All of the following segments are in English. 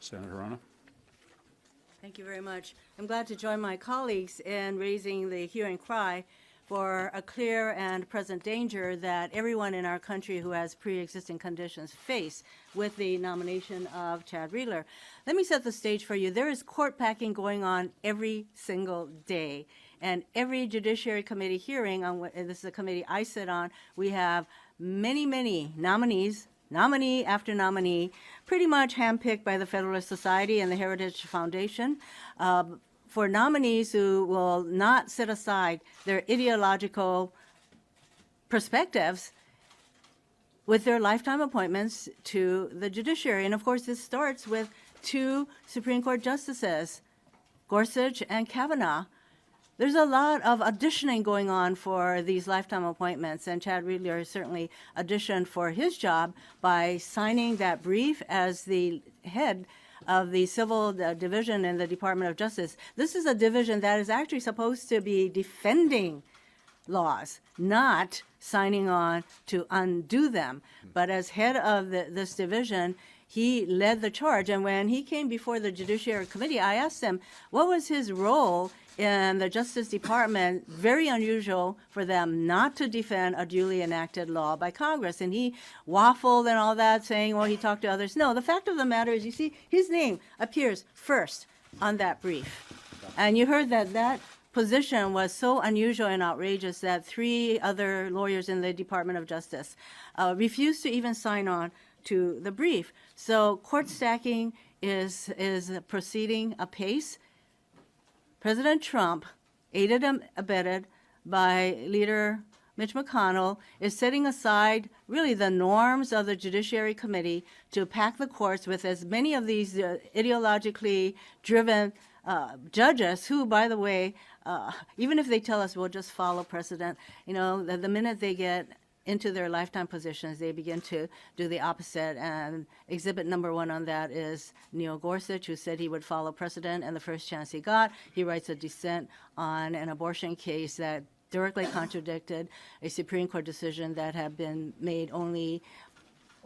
Senator Hirono. Thank you very much. I'm glad to join my colleagues in raising the hue and cry for a clear and present danger that everyone in our country who has pre-existing conditions face with the nomination of Chad Readler. Let me set the stage for you. There is court packing going on every single day. And every Judiciary Committee hearing, this is a committee I sit on, we have many nominees, nominee after nominee, pretty much handpicked by the Federalist Society and the Heritage Foundation, for nominees who will not set aside their ideological perspectives with their lifetime appointments to the judiciary. And of course, this starts with two Supreme Court justices, Gorsuch and Kavanaugh. There's a lot of auditioning going on for these lifetime appointments, and Chad Readler certainly auditioned for his job by signing that brief as the head of the civil division in the Department of Justice. This is a division that is actually supposed to be defending laws, not signing on to undo them. But as head of this division, he led the charge. And when he came before the Judiciary Committee, I asked him, what was his role in the Justice Department? Very unusual for them not to defend a duly enacted law by Congress. And he waffled and all that, saying, well, he talked to others. No, the fact of the matter is, you see, his name appears first on that brief. And you heard that that position was so unusual and outrageous that 3 other lawyers in the Department of Justice refused to even sign on to the brief. So court stacking is proceeding apace. President Trump, aided and abetted by Leader Mitch McConnell, is setting aside really the norms of the Judiciary Committee to pack the courts with as many of these ideologically driven judges who, by the way, even if they tell us we'll just follow precedent, you know, the minute they get into their lifetime positions, they begin to do the opposite. And exhibit number 1 on that is Neil Gorsuch, who said he would follow precedent, and the first chance he got, he writes a dissent on an abortion case that directly contradicted a Supreme Court decision that had been made only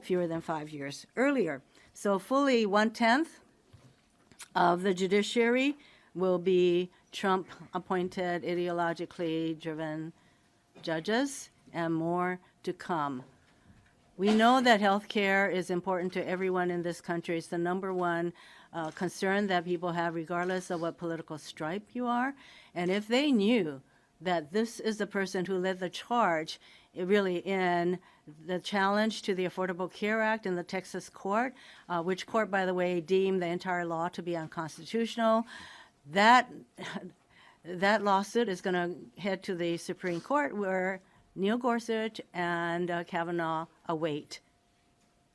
fewer than 5 years earlier. So fully 1/10 of the judiciary will be Trump-appointed, ideologically driven judges, and more to come. We know that health care is important to everyone in this country. It's the #1 concern that people have, regardless of what political stripe you are. And if they knew that this is the person who led the charge really in the challenge to the Affordable Care Act in the Texas court, which court, by the way, deemed the entire law to be unconstitutional, that lawsuit is going to head to the Supreme Court, where Neil Gorsuch and Kavanaugh await,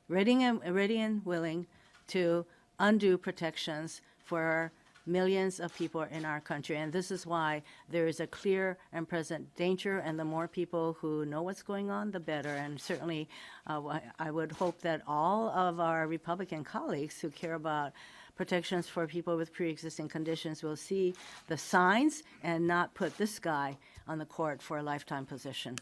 ready and willing to undo protections for millions of people in our country. And this is why there is a clear and present danger, and the more people who know what's going on, the better. And certainly I would hope that all of our Republican colleagues who care about protections for people with pre-existing conditions will see the signs and not put this guy on the court for a lifetime position.